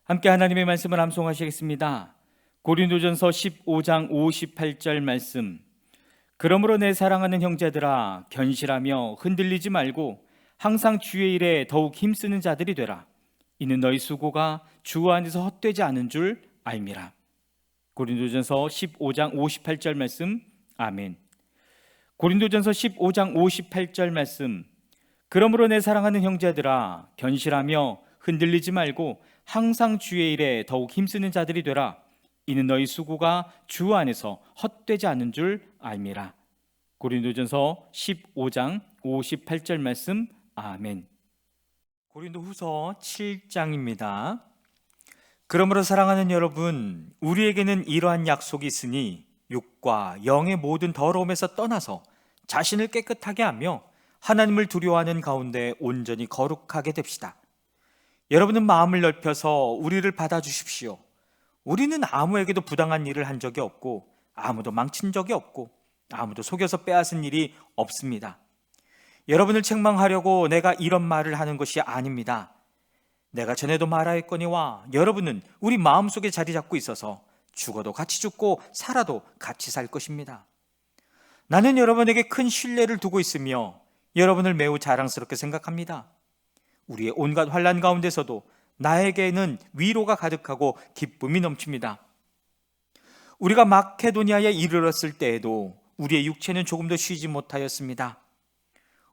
함께 하나님의 말씀을 암송하시겠습니다. 고린도전서 15장 58절 말씀. 그러므로 내 사랑하는 형제들아, 견실하며 흔들리지 말고 항상 주의 일에 더욱 힘쓰는 자들이 되라. 이는 너희 수고가 주 안에서 헛되지 않은 줄 알미라. 고린도전서 15장 58절 말씀. 아멘. 고린도전서 15장 58절 말씀. 그러므로 내 사랑하는 형제들아, 견실하며 흔들리지 말고 항상 주의 일에 더욱 힘쓰는 자들이 되라. 이는 너희 수고가 주 안에서 헛되지 않은 줄 알미라. 고린도전서 15장 58절 말씀. 아멘. 고린도후서 7장입니다. 그러므로 사랑하는 여러분, 우리에게는 이러한 약속이 있으니 육과 영의 모든 더러움에서 떠나서 자신을 깨끗하게 하며 하나님을 두려워하는 가운데 온전히 거룩하게 됩시다. 여러분은 마음을 넓혀서 우리를 받아주십시오. 우리는 아무에게도 부당한 일을 한 적이 없고, 아무도 망친 적이 없고, 아무도 속여서 빼앗은 일이 없습니다. 여러분을 책망하려고 내가 이런 말을 하는 것이 아닙니다. 내가 전에도 말하였거니와 여러분은 우리 마음속에 자리 잡고 있어서 죽어도 같이 죽고 살아도 같이 살 것입니다. 나는 여러분에게 큰 신뢰를 두고 있으며 여러분을 매우 자랑스럽게 생각합니다. 우리의 온갖 환난 가운데서도 나에게는 위로가 가득하고 기쁨이 넘칩니다. 우리가 마케도니아에 이르렀을 때에도 우리의 육체는 조금도 쉬지 못하였습니다.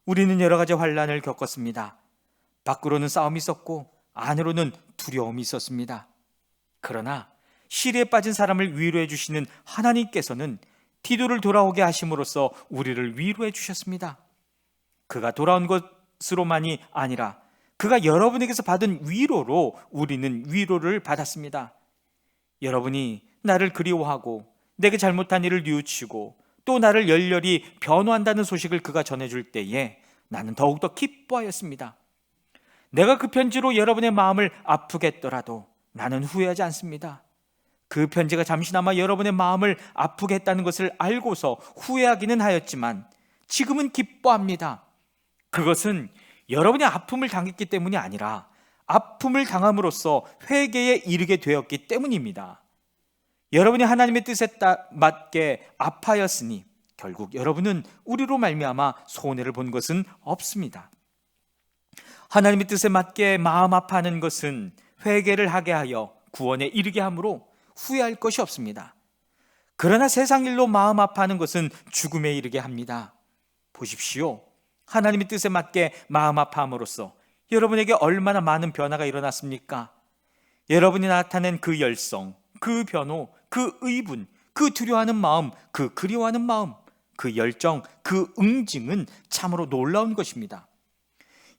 우리는 여러 가지 환난을 겪었습니다. 밖으로는 싸움이 있었고 안으로는 두려움이 있었습니다. 그러나 시리에 빠진 사람을 위로해 주시는 하나님께서는 디도를 돌아오게 하심으로써 우리를 위로해 주셨습니다. 그가 돌아온 것으로만이 아니라 그가 여러분에게서 받은 위로로 우리는 위로를 받았습니다. 여러분이 나를 그리워하고 내게 잘못한 일을 뉘우치고 또 나를 열렬히 변호한다는 소식을 그가 전해줄 때에 나는 더욱더 기뻐하였습니다. 내가 그 편지로 여러분의 마음을 아프게 했더라도 나는 후회하지 않습니다. 그 편지가 잠시나마 여러분의 마음을 아프게 했다는 것을 알고서 후회하기는 하였지만 지금은 기뻐합니다. 그것은 여러분이 아픔을 당했기 때문이 아니라 아픔을 당함으로써 회개에 이르게 되었기 때문입니다. 여러분이 하나님의 뜻에 맞게 아파였으니 결국 여러분은 우리로 말미암아 손해를 본 것은 없습니다. 하나님의 뜻에 맞게 마음 아파하는 것은 회개를 하게 하여 구원에 이르게 하므로 후회할 것이 없습니다. 그러나 세상 일로 마음 아파하는 것은 죽음에 이르게 합니다. 보십시오. 하나님의 뜻에 맞게 마음 아파함으로써 여러분에게 얼마나 많은 변화가 일어났습니까? 여러분이 나타낸 그 열성, 그 변호, 그 의분, 그 두려워하는 마음, 그 그리워하는 마음, 그 열정, 그 응징은 참으로 놀라운 것입니다.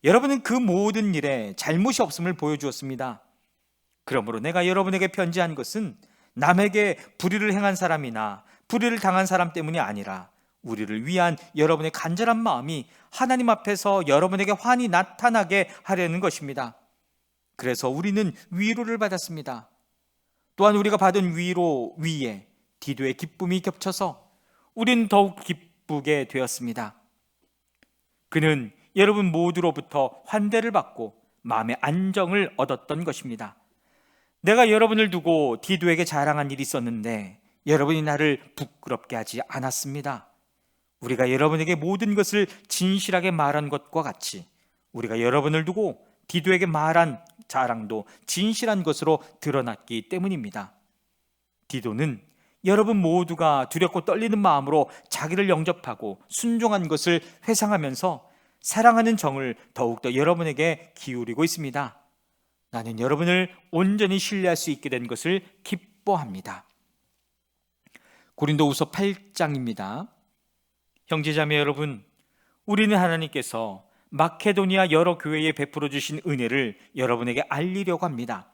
여러분은 그 모든 일에 잘못이 없음을 보여주었습니다. 그러므로 내가 여러분에게 편지한 것은 남에게 불의를 행한 사람이나 불의를 당한 사람 때문이 아니라 우리를 위한 여러분의 간절한 마음이 하나님 앞에서 여러분에게 환히 나타나게 하려는 것입니다. 그래서 우리는 위로를 받았습니다. 또한 우리가 받은 위로 위에 디도의 기쁨이 겹쳐서 우리는 더욱 기쁘게 되었습니다. 그는 여러분 모두로부터 환대를 받고 마음의 안정을 얻었던 것입니다. 내가 여러분을 두고 디도에게 자랑한 일이 있었는데 여러분이 나를 부끄럽게 하지 않았습니다. 우리가 여러분에게 모든 것을 진실하게 말한 것과 같이 우리가 여러분을 두고 디도에게 말한 자랑도 진실한 것으로 드러났기 때문입니다. 디도는 여러분 모두가 두렵고 떨리는 마음으로 자기를 영접하고 순종한 것을 회상하면서 사랑하는 정을 더욱더 여러분에게 기울이고 있습니다. 나는 여러분을 온전히 신뢰할 수 있게 된 것을 기뻐합니다. 고린도후서 8장입니다. 형제자매 여러분, 우리는 하나님께서 마케도니아 여러 교회에 베풀어 주신 은혜를 여러분에게 알리려고 합니다.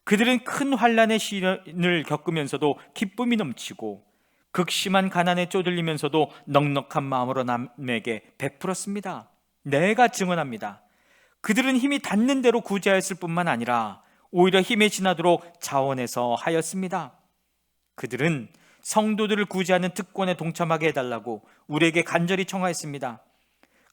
그들은 큰 환난의 시련을 겪으면서도 기쁨이 넘치고 극심한 가난에 쪼들리면서도 넉넉한 마음으로 남에게 베풀었습니다. 내가 증언합니다. 그들은 힘이 닿는 대로 구제하였을 뿐만 아니라 오히려 힘에 지나도록 자원해서 하였습니다. 그들은 성도들을 구제하는 특권에 동참하게 해달라고 우리에게 간절히 청하였습니다.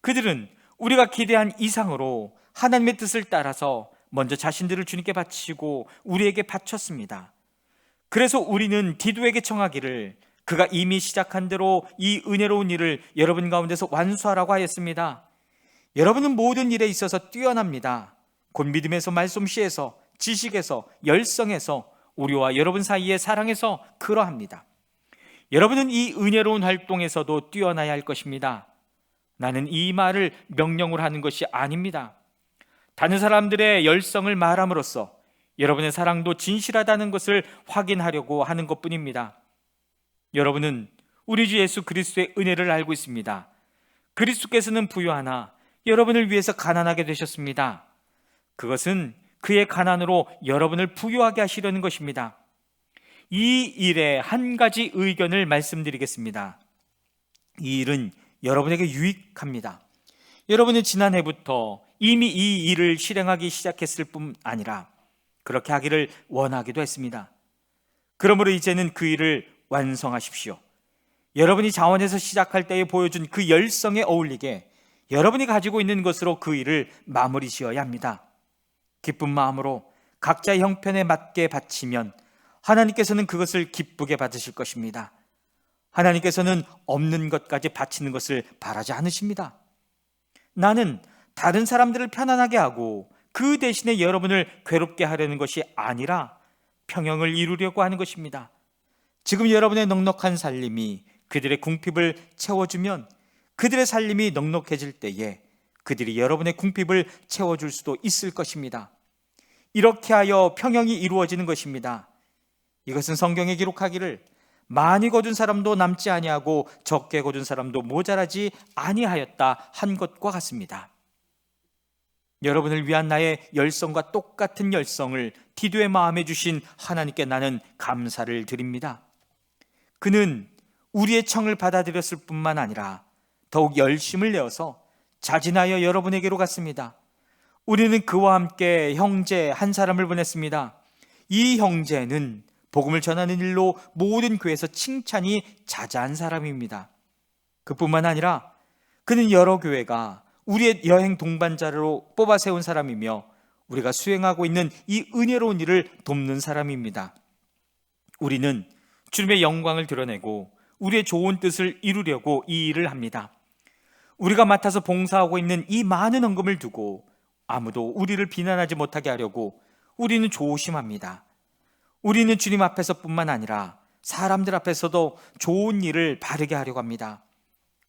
그들은 우리가 기대한 이상으로 하나님의 뜻을 따라서 먼저 자신들을 주님께 바치고 우리에게 바쳤습니다. 그래서 우리는 디도에게 청하기를 그가 이미 시작한 대로 이 은혜로운 일을 여러분 가운데서 완수하라고 하였습니다. 여러분은 모든 일에 있어서 뛰어납니다. 곧 믿음에서, 말솜씨에서, 지식에서, 열성에서, 우리와 여러분 사이의 사랑에서 그러합니다. 여러분은 이 은혜로운 활동에서도 뛰어나야 할 것입니다. 나는 이 말을 명령으로 하는 것이 아닙니다. 다른 사람들의 열성을 말함으로써 여러분의 사랑도 진실하다는 것을 확인하려고 하는 것뿐입니다. 여러분은 우리 주 예수 그리스도의 은혜를 알고 있습니다. 그리스도께서는 부유하나 여러분을 위해서 가난하게 되셨습니다. 그것은 그의 가난으로 여러분을 부유하게 하시려는 것입니다. 이 일에 한 가지 의견을 말씀드리겠습니다. 이 일은 여러분에게 유익합니다. 여러분은 지난해부터 이미 이 일을 실행하기 시작했을 뿐 아니라 그렇게 하기를 원하기도 했습니다. 그러므로 이제는 그 일을 완성하십시오. 여러분이 자원에서 시작할 때에 보여준 그 열성에 어울리게 여러분이 가지고 있는 것으로 그 일을 마무리 지어야 합니다. 기쁜 마음으로 각자의 형편에 맞게 바치면 하나님께서는 그것을 기쁘게 받으실 것입니다. 하나님께서는 없는 것까지 바치는 것을 바라지 않으십니다. 나는 다른 사람들을 편안하게 하고 그 대신에 여러분을 괴롭게 하려는 것이 아니라 평형을 이루려고 하는 것입니다. 지금 여러분의 넉넉한 살림이 그들의 궁핍을 채워주면 그들의 살림이 넉넉해질 때에 그들이 여러분의 궁핍을 채워줄 수도 있을 것입니다. 이렇게 하여 평형이 이루어지는 것입니다. 이것은 성경에 기록하기를 많이 거둔 사람도 남지 아니하고 적게 거둔 사람도 모자라지 아니하였다 한 것과 같습니다. 여러분을 위한 나의 열성과 똑같은 열성을 디도의 마음에 주신 하나님께 나는 감사를 드립니다. 그는 우리의 청을 받아들였을 뿐만 아니라 더욱 열심을 내어서 자진하여 여러분에게로 갔습니다. 우리는 그와 함께 형제 한 사람을 보냈습니다. 이 형제는 복음을 전하는 일로 모든 교회에서 칭찬이 자자한 사람입니다. 그뿐만 아니라 그는 여러 교회가 우리의 여행 동반자로 뽑아 세운 사람이며 우리가 수행하고 있는 이 은혜로운 일을 돕는 사람입니다. 우리는 주님의 영광을 드러내고 우리의 좋은 뜻을 이루려고 이 일을 합니다. 우리가 맡아서 봉사하고 있는 이 많은 헌금을 두고 아무도 우리를 비난하지 못하게 하려고 우리는 조심합니다. 우리는 주님 앞에서뿐만 아니라 사람들 앞에서도 좋은 일을 바르게 하려고 합니다.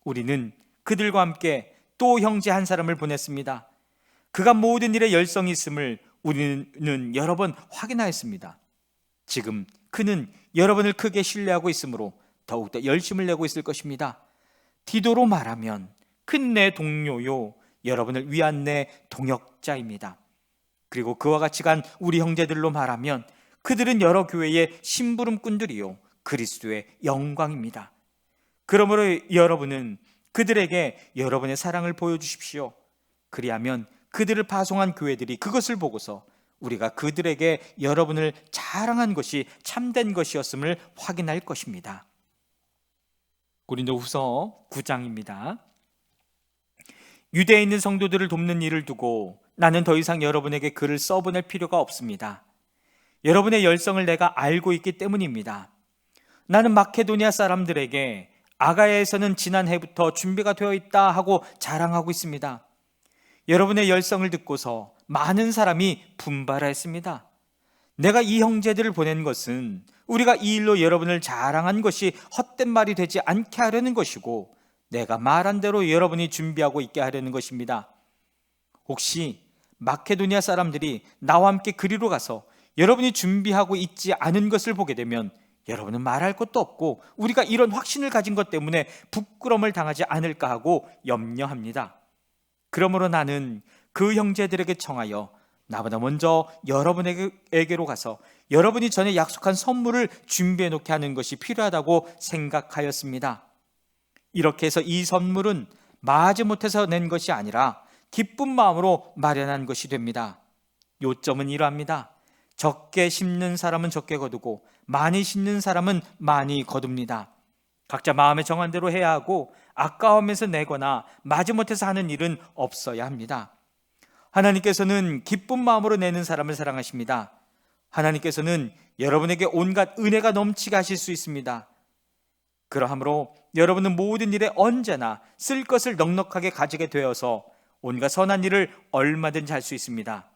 우리는 그들과 함께 또 형제 한 사람을 보냈습니다. 그가 모든 일에 열성이 있음을 우리는 여러 번 확인하였습니다. 지금 그는 여러분을 크게 신뢰하고 있으므로 더욱더 열심을 내고 있을 것입니다. 디도로 말하면 큰 내 동료요 여러분을 위한 내 동역자입니다. 그리고 그와 같이 간 우리 형제들로 말하면 그들은 여러 교회의 심부름꾼들이요 그리스도의 영광입니다. 그러므로 여러분은 그들에게 여러분의 사랑을 보여주십시오. 그리하면 그들을 파송한 교회들이 그것을 보고서 우리가 그들에게 여러분을 자랑한 것이 참된 것이었음을 확인할 것입니다. 고린도후서 9장입니다. 유대에 있는 성도들을 돕는 일을 두고 나는 더 이상 여러분에게 글을 써보낼 필요가 없습니다. 여러분의 열성을 내가 알고 있기 때문입니다. 나는 마케도니아 사람들에게 아가야에서는 지난해부터 준비가 되어 있다 하고 자랑하고 있습니다. 여러분의 열성을 듣고서 많은 사람이 분발했습니다. 내가 이 형제들을 보낸 것은 우리가 이 일로 여러분을 자랑한 것이 헛된 말이 되지 않게 하려는 것이고 내가 말한 대로 여러분이 준비하고 있게 하려는 것입니다. 혹시 마케도니아 사람들이 나와 함께 그리로 가서 여러분이 준비하고 있지 않은 것을 보게 되면 여러분은 말할 것도 없고 우리가 이런 확신을 가진 것 때문에 부끄러움을 당하지 않을까 하고 염려합니다. 그러므로 나는 그 형제들에게 청하여 나보다 먼저 여러분에게로 가서 여러분이 전에 약속한 선물을 준비해 놓게 하는 것이 필요하다고 생각하였습니다. 이렇게 해서 이 선물은 마지못해서 낸 것이 아니라 기쁜 마음으로 마련한 것이 됩니다. 요점은 이러합니다. 적게 심는 사람은 적게 거두고 많이 심는 사람은 많이 거둡니다. 각자 마음에 정한 대로 해야 하고 아까워하면서 내거나 마지못해서 하는 일은 없어야 합니다. 하나님께서는 기쁜 마음으로 내는 사람을 사랑하십니다. 하나님께서는 여러분에게 온갖 은혜가 넘치게 하실 수 있습니다. 그러므로 여러분은 모든 일에 언제나 쓸 것을 넉넉하게 가지게 되어서 온갖 선한 일을 얼마든지 할 수 있습니다.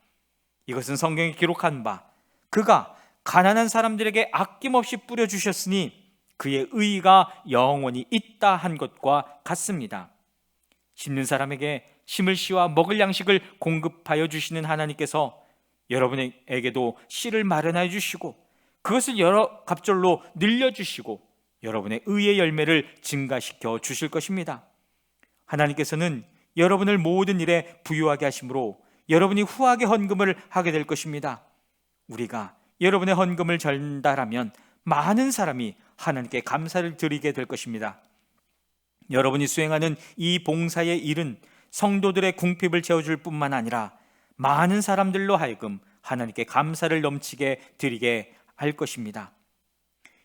이것은 성경에 기록한 바, 그가 가난한 사람들에게 아낌없이 뿌려주셨으니 그의 의의가 영원히 있다 한 것과 같습니다. 심는 사람에게 심을 씨와 먹을 양식을 공급하여 주시는 하나님께서 여러분에게도 씨를 마련하여 주시고 그것을 여러 갑절로 늘려주시고 여러분의 의의 열매를 증가시켜 주실 것입니다. 하나님께서는 여러분을 모든 일에 부유하게 하심으로 여러분이 후하게 헌금을 하게 될 것입니다. 우리가 여러분의 헌금을 전달하면 많은 사람이 하나님께 감사를 드리게 될 것입니다. 여러분이 수행하는 이 봉사의 일은 성도들의 궁핍을 채워줄 뿐만 아니라 많은 사람들로 하여금 하나님께 감사를 넘치게 드리게 할 것입니다.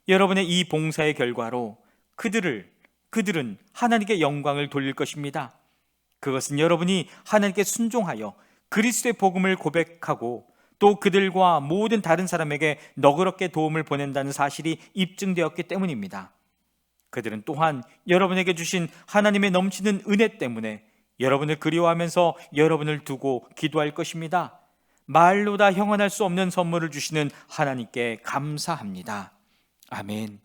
여러분의 이 봉사의 결과로 그들은 하나님께 영광을 돌릴 것입니다. 그것은 여러분이 하나님께 순종하여 그리스도의 복음을 고백하고 또 그들과 모든 다른 사람에게 너그럽게 도움을 보낸다는 사실이 입증되었기 때문입니다. 그들은 또한 여러분에게 주신 하나님의 넘치는 은혜 때문에 여러분을 그리워하면서 여러분을 두고 기도할 것입니다. 말로 다 형언할 수 없는 선물을 주시는 하나님께 감사합니다. 아멘.